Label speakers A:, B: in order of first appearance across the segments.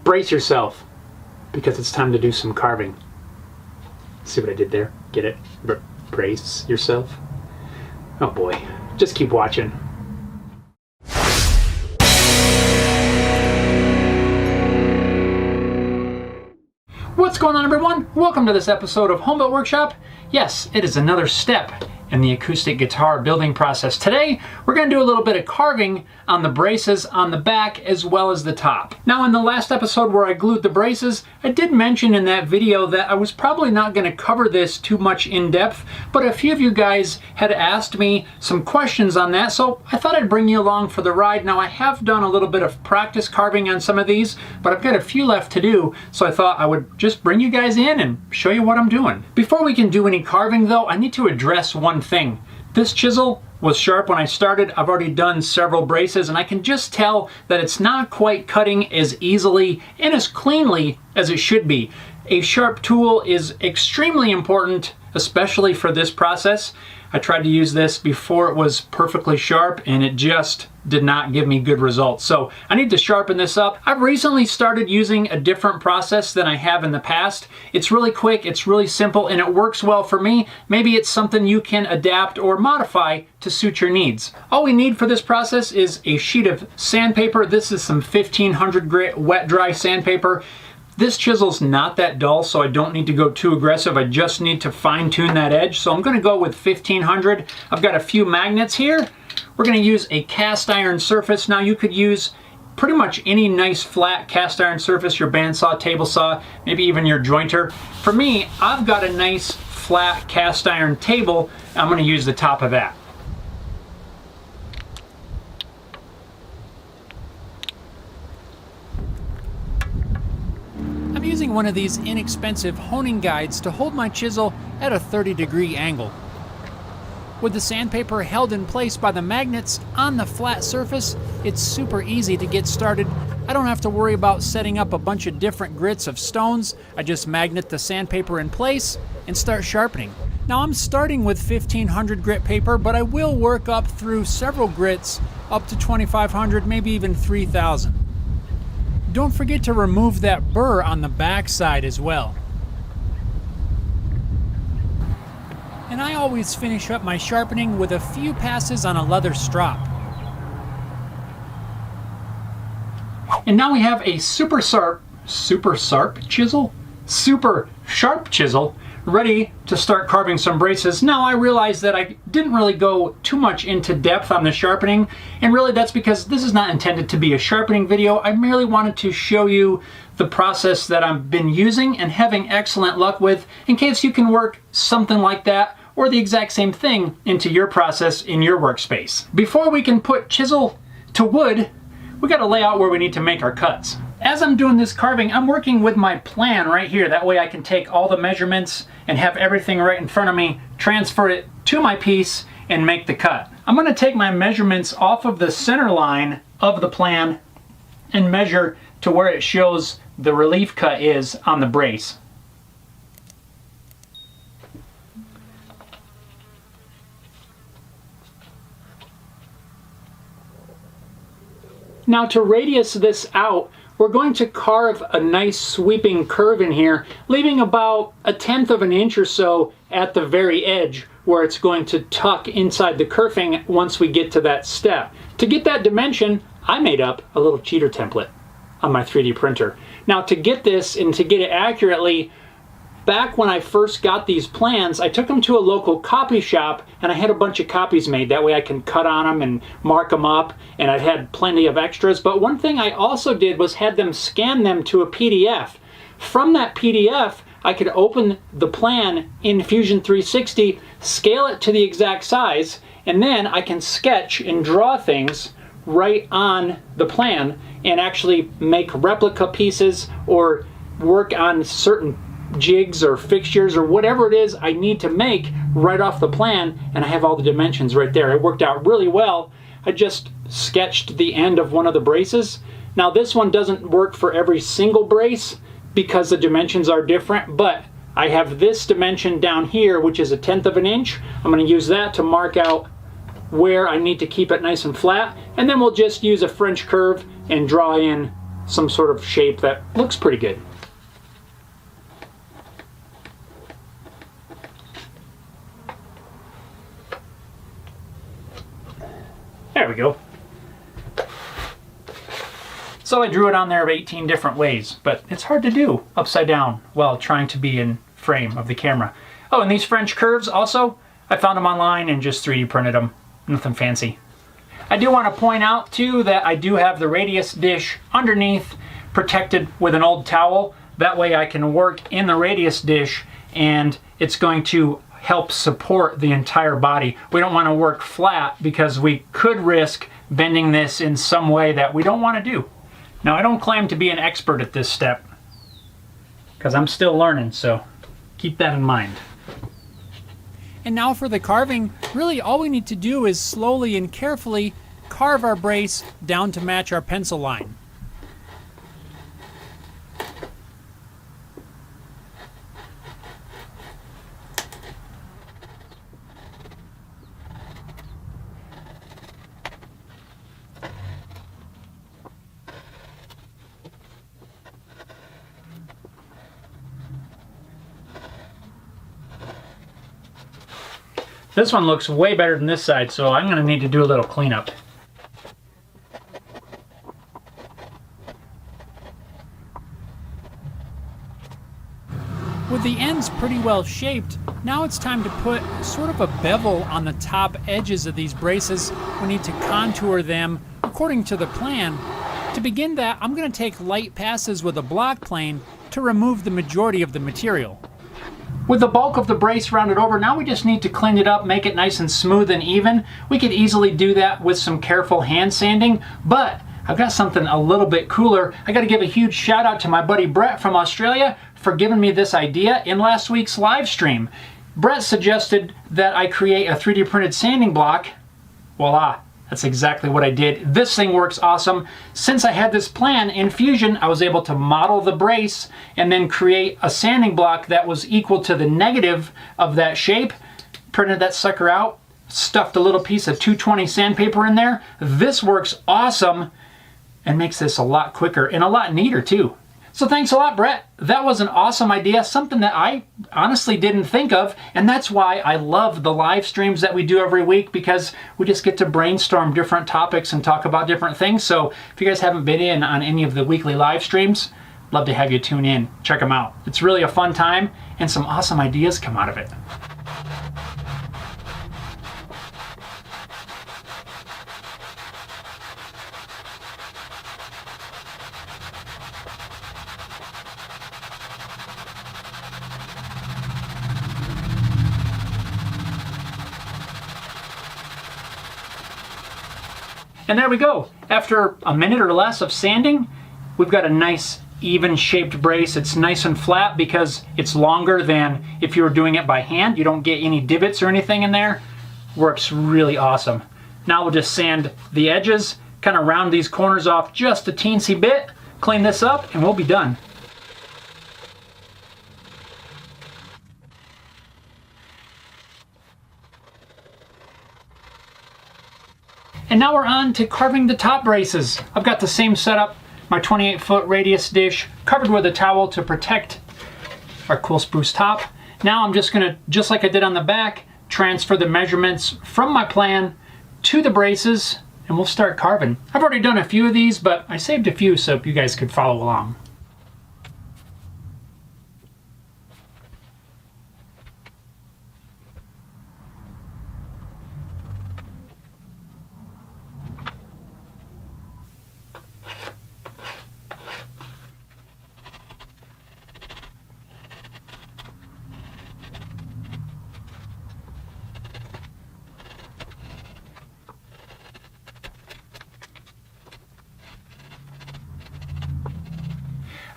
A: brace yourself, because it's time to do some carving. See what I did there? Get it? Brace yourself. Oh boy, just keep watching. What's going on, everyone? Welcome to this episode of Homebuilt Workshop. Yes, it is another step in the acoustic guitar building process. Today, we're going to do a little bit of carving on the braces on the back as well as the top. Now, in the last episode where I glued the braces, I did mention in that video that I was probably not going to cover this too much in depth, but a few of you guys had asked me some questions on that, so I thought I'd bring you along for the ride. Now, I have done a little bit of practice carving on some of these, but I've got a few left to do, so I thought I would just bring you guys in and show you what I'm doing. Before we can do any carving, though, I need to address one thing. This chisel was sharp when I started. I've already done several braces, and I can just tell that it's not quite cutting as easily and as cleanly as it should be. A sharp tool is extremely important, especially for this process. I tried to use this before it was perfectly sharp, and it just did not give me good results. So I need to sharpen this up. I've recently started using a different process than I have in the past. It's really quick, it's really simple, and it works well for me. Maybe it's something you can adapt or modify to suit your needs. All we need for this process is a sheet of sandpaper. This is some 1500 grit wet dry sandpaper. This chisel's not that dull, so I don't need to go too aggressive. I just need to fine tune that edge. So I'm gonna go with 1500. I've got a few magnets here. We're gonna use a cast iron surface. Now you could use pretty much any nice flat cast iron surface, your bandsaw, table saw, maybe even your jointer. For me, I've got a nice flat cast iron table. I'm gonna use the top of that. I'm using one of these inexpensive honing guides to hold my chisel at a 30-degree angle. With the sandpaper held in place by the magnets on the flat surface, it's super easy to get started. I don't have to worry about setting up a bunch of different grits of stones. I just magnet the sandpaper in place and start sharpening. Now I'm starting with 1500 grit paper, but I will work up through several grits up to 2500, maybe even 3000. Don't forget to remove that burr on the back side as well. And I always finish up my sharpening with a few passes on a leather strop. And now we have a super sharp chisel ready to start carving some braces. Now I realize that I didn't really go too much into depth on the sharpening, and really that's because this is not intended to be a sharpening video. I merely wanted to show you the process that I've been using and having excellent luck with, in case you can work something like that or the exact same thing into your process in your workspace. Before we can put chisel to wood, we got to lay out where we need to make our cuts. As I'm doing this carving, I'm working with my plan right here. That way I can take all the measurements and have everything right in front of me, transfer it to my piece, and make the cut. I'm going to take my measurements off of the center line of the plan and measure to where it shows the relief cut is on the brace. Now to radius this out, we're going to carve a nice sweeping curve in here, leaving about 1/10 of an inch or so at the very edge where it's going to tuck inside the kerfing once we get to that step. To get that dimension, I made up a little cheater template on my 3D printer. Now to get this and to get it accurately, back when I first got these plans, I took them to a local copy shop and I had a bunch of copies made. That way I can cut on them and mark them up, and I'd had plenty of extras. But one thing I also did was had them scan them to a PDF. From that PDF, I could open the plan in Fusion 360, scale it to the exact size, and then I can sketch and draw things right on the plan and actually make replica pieces or work on certain jigs or fixtures or whatever it is I need to make right off the plan, and I have all the dimensions right there. It worked out really well. I just sketched the end of one of the braces. Now this one doesn't work for every single brace because the dimensions are different, but I have this dimension down here, which is 1/10 of an inch. I'm going to use that to mark out where I need to keep it nice and flat, and then we'll just use a French curve and draw in some sort of shape that looks pretty good. There we go. So I drew it on there of 18 different ways, but it's hard to do upside down while trying to be in frame of the camera. Oh, and these French curves also, I found them online and just 3D printed them. Nothing fancy. I do want to point out too that I do have the radius dish underneath protected with an old towel. That way I can work in the radius dish and it's going to help support the entire body. We don't want to work flat because we could risk bending this in some way that we don't want to do. Now I don't claim to be an expert at this step because I'm still learning, so keep that in mind.
B: And now for the carving, really all we need to do is slowly and carefully carve our brace down to match our pencil line.
A: This one looks way better than this side, so I'm going to need to do a little cleanup.
B: With the ends pretty well shaped, now it's time to put sort of a bevel on the top edges of these braces. We need to contour them according to the plan. To begin that, I'm going to take light passes with a block plane to remove the majority of the material.
A: With the bulk of the brace rounded over, now we just need to clean it up, make it nice and smooth and even. We could easily do that with some careful hand sanding, but I've got something a little bit cooler. I got to give a huge shout out to my buddy Brett from Australia for giving me this idea in last week's live stream. Brett suggested that I create a 3D printed sanding block. Voila. That's exactly what I did. This thing works awesome. Since I had this plan in Fusion, I was able to model the brace and then create a sanding block that was equal to the negative of that shape. Printed that sucker out, stuffed a little piece of 220 sandpaper in there. This works awesome and makes this a lot quicker and a lot neater too. So thanks a lot, Brett. That was an awesome idea, something that I honestly didn't think of, and that's why I love the live streams that we do every week, because we just get to brainstorm different topics and talk about different things. So if you guys haven't been in on any of the weekly live streams, love to have you tune in. Check them out. It's really a fun time, and some awesome ideas come out of it. And there we go. After a minute or less of sanding, we've got a nice even shaped brace. It's nice and flat because it's longer than if you were doing it by hand. You don't get any divots or anything in there. Works really awesome. Now we'll just sand the edges, kind of round these corners off just a teensy bit, clean this up, and we'll be done. And now we're on to carving the top braces. I've got the same setup, my 28-foot radius dish covered with a towel to protect our cool spruce top. Now I'm just gonna, just like I did on the back, transfer the measurements from my plan to the braces and we'll start carving. I've already done a few of these, but I saved a few so you guys could follow along.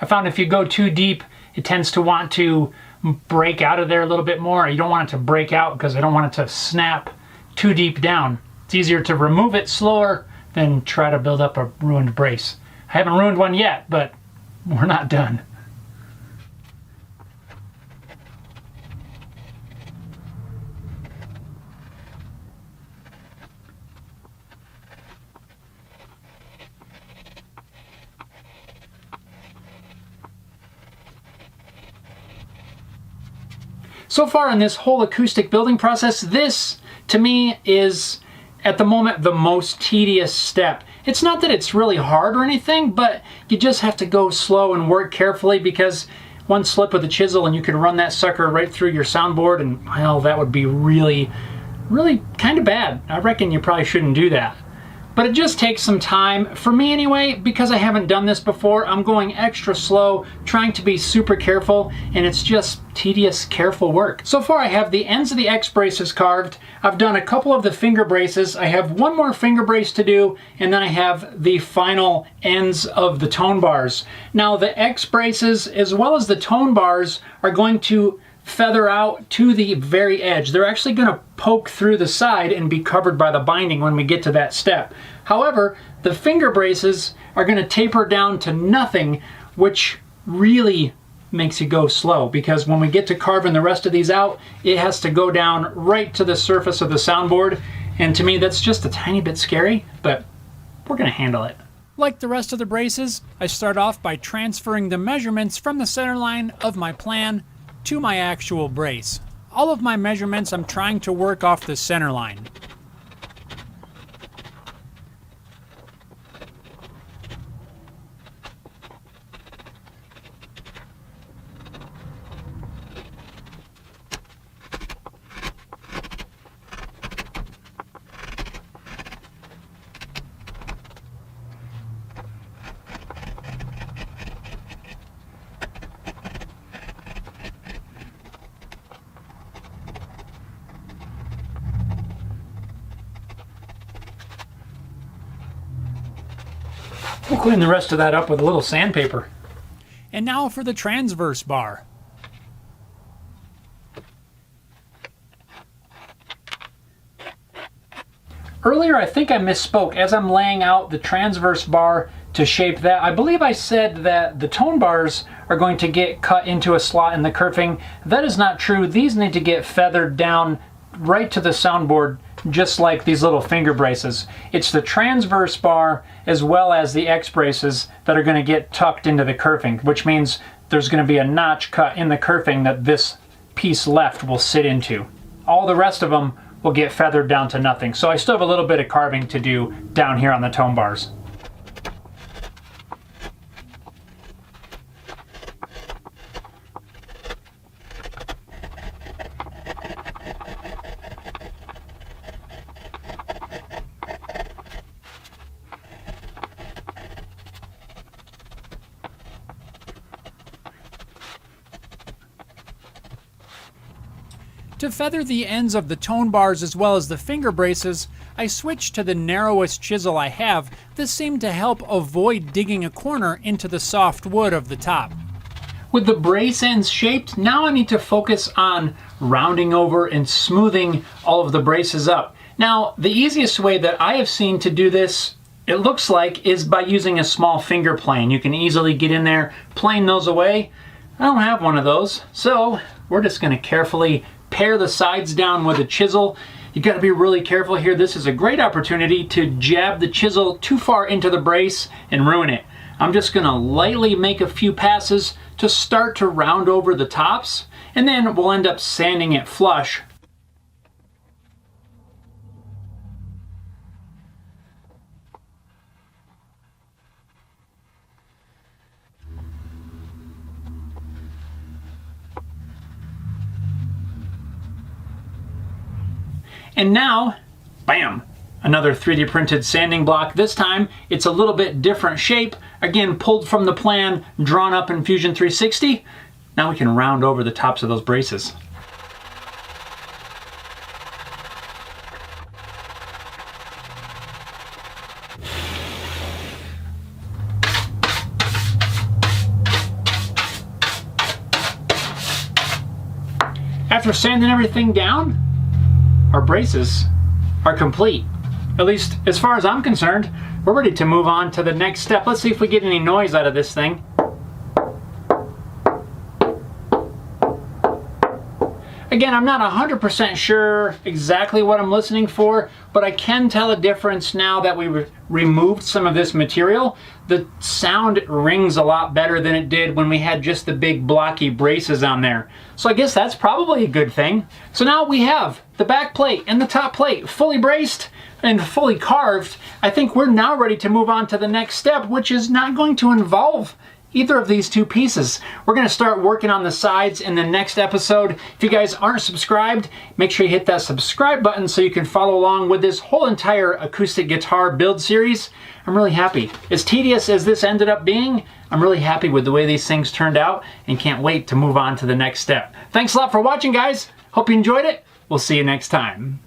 A: I found if you go too deep, it tends to want to break out of there a little bit more. You don't want it to break out because I don't want it to snap too deep down. It's easier to remove it slower than try to build up a ruined brace. I haven't ruined one yet, but we're not done. So far in this whole acoustic building process, this to me is at the moment the most tedious step. It's not that it's really hard or anything, but you just have to go slow and work carefully, because one slip with a chisel and you can run that sucker right through your soundboard, and well, that would be really kind of bad. I reckon you probably shouldn't do that. But it just takes some time. For me anyway, because I haven't done this before, I'm going extra slow, trying to be super careful, and it's just tedious, careful work. So far I have the ends of the X braces carved. I've done a couple of the finger braces. I have one more finger brace to do, and then I have the final ends of the tone bars. Now the X braces as well as the tone bars are going to feather out to the very edge. They're actually going to poke through the side and be covered by the binding when we get to that step. However, the finger braces are going to taper down to nothing, which really makes you go slow, because when we get to carving the rest of these out, it has to go down right to the surface of the soundboard, and to me that's just a tiny bit scary, but we're going to handle it.
B: Like the rest of the braces, I start off by transferring the measurements from the center line of my plan to my actual brace. All of my measurements I'm trying to work off the center line.
A: We'll clean the rest of that up with a little sandpaper.
B: And now for the transverse bar.
A: Earlier I think I misspoke. As I'm laying out the transverse bar to shape that, I believe I said that the tone bars are going to get cut into a slot in the kerfing. That is not true. These need to get feathered down right to the soundboard, just like these little finger braces. It's the transverse bar as well as the X braces that are going to get tucked into the kerfing, which means there's going to be a notch cut in the kerfing that this piece left will sit into. All the rest of them will get feathered down to nothing. So I still have a little bit of carving to do down here on the tone bars.
B: To feather the ends of the tone bars as well as the finger braces, I switched to the narrowest chisel I have. This seemed to help avoid digging a corner into the soft wood of the top.
A: With the brace ends shaped, now I need to focus on rounding over and smoothing all of the braces up. Now, the easiest way that I have seen to do this, it looks like, is by using a small finger plane. You can easily get in there, plane those away. I don't have one of those, so we're just going to carefully pare the sides down with a chisel. You got to be really careful here. This is a great opportunity to jab the chisel too far into the brace and ruin it. I'm just going to lightly make a few passes to start to round over the tops, and then we'll end up sanding it flush. And now, bam, another 3D printed sanding block. This time it's a little bit different shape. Again, pulled from the plan, drawn up in Fusion 360. Now we can round over the tops of those braces. After sanding everything down, our braces are complete. At least as far as I'm concerned, we're ready to move on to the next step. Let's see if we get any noise out of this thing. Again, I'm not 100% sure exactly what I'm listening for, but I can tell a difference now that we removed some of this material. The sound rings a lot better than it did when we had just the big blocky braces on there. So I guess that's probably a good thing. So now we have the back plate and the top plate fully braced and fully carved. I think we're now ready to move on to the next step, which is not going to involve either of these two pieces. We're going to start working on the sides in the next episode. If you guys aren't subscribed, make sure you hit that subscribe button so you can follow along with this whole entire acoustic guitar build series. I'm really happy. As tedious as this ended up being, I'm really happy with the way these things turned out and can't wait to move on to the next step. Thanks a lot for watching, guys. Hope you enjoyed it. We'll see you next time.